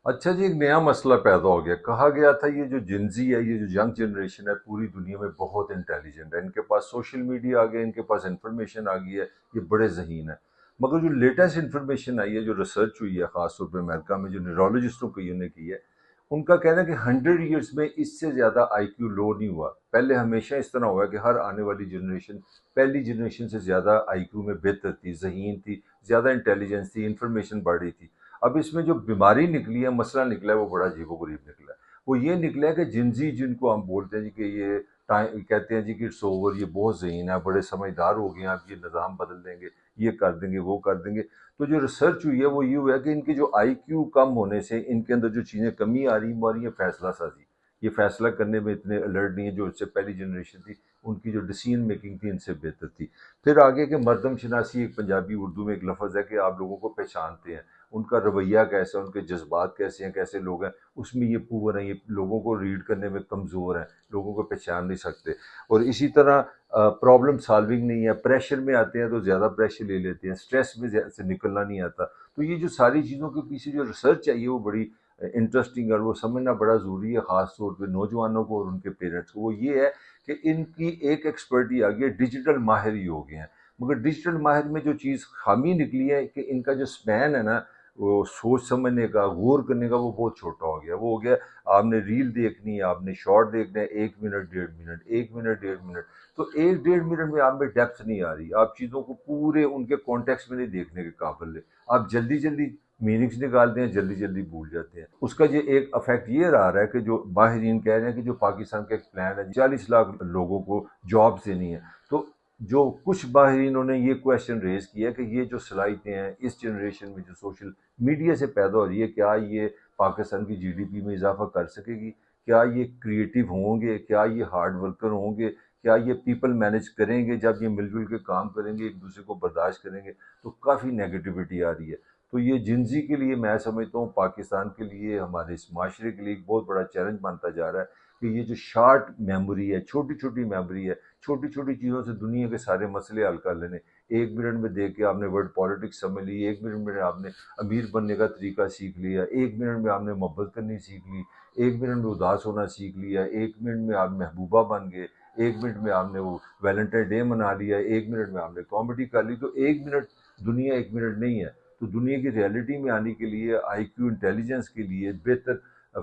اچھا جی، ایک نیا مسئلہ پیدا ہو گیا. کہا گیا تھا یہ جو جنزی ہے، یہ جو ینگ جنریشن ہے، پوری دنیا میں بہت انٹیلیجنٹ ہے، ان کے پاس سوشل میڈیا آ گیا، ان کے پاس انفارمیشن آ گئی ہے، یہ بڑے ذہین ہے. مگر جو لیٹسٹ انفارمیشن آئی ہے، جو ریسرچ ہوئی ہے خاص طور پہ امریکہ میں، جو نیورولوجسٹوں کو نے کی ہے، ان کا کہنا ہے کہ 100 ایئرس میں اس سے زیادہ آئی کیو لو نہیں ہوا. پہلے ہمیشہ اس طرح ہوا ہے کہ ہر آنے والی جنریشن پہلی جنریشن سے زیادہ آئی کیو میں بہتر تھی، ذہین تھی، زیادہ انٹیلیجنس تھی، انفارمیشن بڑھ رہی تھی. اب اس میں جو بیماری نکلی ہے، مسئلہ نکلا ہے، وہ بڑا عجیب و غریب نکلا ہے. وہ یہ نکلا ہے کہ جنزی، جن کو ہم بولتے ہیں جی کہ یہ کہتے ہیں جی کہ اٹس اوور، یہ بہت ذہین ہے، بڑے سمجھدار ہو گئے ہیں، اب یہ نظام بدل دیں گے، یہ کر دیں گے، وہ کر دیں گے. تو جو ریسرچ ہوئی ہے وہ یہ ہوا ہے کہ ان کی جو آئی کیو کم ہونے سے ان کے اندر جو چیزیں کمی آ رہی ہیں فیصلہ سازی. یہ فیصلہ کرنے میں اتنے الرٹ نہیں ہے. جو اس سے پہلی جنریشن تھی ان کی جو ڈیسیژن میکنگ تھی ان سے بہتر تھی. پھر آگے کہ مردم شناسی، ایک پنجابی اردو میں ایک لفظ ہے کہ آپ لوگوں کو پہچانتے ہیں، ان کا رویہ کیسا ہے، ان کے جذبات کیسے ہیں، کیسے لوگ ہیں، اس میں یہ پور ہیں، یہ لوگوں کو ریڈ کرنے میں کمزور ہیں، لوگوں کو پہچان نہیں سکتے. اور اسی طرح پرابلم سالونگ نہیں ہے، پریشر میں آتے ہیں تو زیادہ پریشر لے لیتے ہیں، اسٹریس میں سے نکلنا نہیں آتا. تو یہ جو ساری چیزوں کے پیچھے جو ریسرچ ہے وہ بڑی انٹرسٹنگ اور وہ سمجھنا بڑا ضروری ہے، خاص طور پہ نوجوانوں کو اور ان کے پیرنٹس کو. وہ یہ ہے کہ ان کی ایک ایکسپرٹ ہی آ گئی ہے، ڈیجیٹل ماہر ہی ہو گئے ہیں. مگر ڈیجیٹل ماہر میں جو چیز خامی نکلی ہے کہ ان کا جو سپین ہے نا، وہ سوچ سمجھنے کا، غور کرنے کا، وہ بہت چھوٹا ہو گیا. وہ ہو گیا آپ نے ریل دیکھنی ہے، آپ نے شارٹ دیکھنا ہے، 1 منٹ 1.5 منٹ، 1 منٹ 1.5 منٹ. تو 1 1.5 منٹ میں آپ میں ڈیپتھ نہیں آ رہی، آپ چیزوں کو پورے ان کے کانٹیکس میں نہیں دیکھنے کے قابل ہے. آپ جلدی جلدی میننگس نکالتے ہیں، جلدی جلدی بھول جاتے ہیں. اس کا یہ ایک افیکٹ یہ رہا ہے کہ جو ماہرین کہہ رہے ہیں کہ جو پاکستان کا ایک پلان ہے 40 لاکھ لوگوں کو جاب دینی ہے. تو جو کچھ ماہرینوں نے یہ کویشچن ریز کیا کہ یہ جو صلاحیتیں ہیں اس جنریشن میں جو سوشل میڈیا سے پیدا ہو رہی ہے، کیا یہ پاکستان کی جی ڈی پی میں اضافہ کر سکے گی؟ کیا یہ کریٹیو ہوں گے؟ کیا یہ ہارڈ ورکر ہوں گے؟ کیا یہ پیپل مینج کریں گے؟ جب یہ مل جل کے کام کریں گے، ایک دوسرے کو برداشت کریں گے؟ تو کافی نیگیٹیوٹی آ رہی ہے. تو یہ جنزی کے لیے میں سمجھتا ہوں، پاکستان کے لیے، ہمارے اس معاشرے کے لیے ایک بہت بڑا چیلنج بنتا جا رہا ہے کہ یہ جو شارٹ میموری ہے، چھوٹی چھوٹی میموری ہے، چھوٹی چھوٹی چیزوں سے دنیا کے سارے مسئلے حل کر لینے. 1 منٹ میں دیکھ کے آپ نے ورڈ پالیٹکس سمجھ لی، 1 منٹ میں آپ نے امیر بننے کا طریقہ سیکھ لیا، 1 منٹ میں آپ نے محبت کرنی سیکھ لی، 1 منٹ میں اداس ہونا سیکھ لیا، 1 منٹ میں آپ محبوبہ بن گئے، 1 منٹ میں آپ نے وہ ویلنٹائن ڈے منا لیا، 1 منٹ میں آپ نے کامیڈی کر لی. تو 1 منٹ دنیا 1 منٹ نہیں ہے. تو دنیا کی ریئلٹی میں آنے کے لیے، آئی کیو انٹیلیجنس کے لیے، بہتر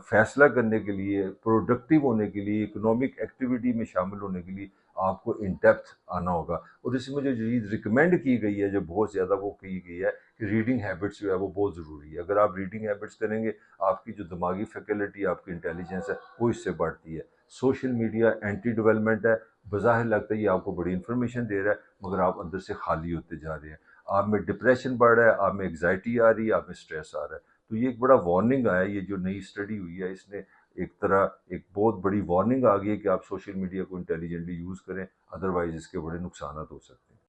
فیصلہ کرنے کے لیے، پروڈکٹیو ہونے کے لیے، اکنامک ایکٹیویٹی میں شامل ہونے کے لیے آپ کو ان ڈیپتھ آنا ہوگا. اور اس میں جو چیز ریکمینڈ کی گئی ہے، جو بہت زیادہ وہ کی گئی ہے کہ ریڈنگ ہیبٹس جو ہے وہ بہت ضروری ہے. اگر آپ ریڈنگ ہیبٹس کریں گے، آپ کی جو دماغی فیکلٹی، آپ کی انٹیلیجنس ہے، وہ اس سے بڑھتی ہے. سوشل میڈیا اینٹی ڈیولپمنٹ ہے. بظاہر لگتا ہے یہ آپ کو بڑی انفارمیشن دے رہا ہے، مگر آپ اندر سے خالی ہوتے جا رہے ہیں. آپ میں ڈپریشن بڑھ رہا ہے، آپ میں انگزائٹی آ رہی ہے، آپ میں اسٹریس آ رہا ہے. تو یہ ایک بڑا وارننگ آیا ہے. یہ جو نئی اسٹڈی ہوئی ہے، اس نے ایک طرح ایک بہت بڑی وارننگ آ گئی ہے کہ آپ سوشل میڈیا کو انٹیلیجنٹلی یوز کریں، ادروائز اس کے بڑے نقصانات ہو سکتے ہیں.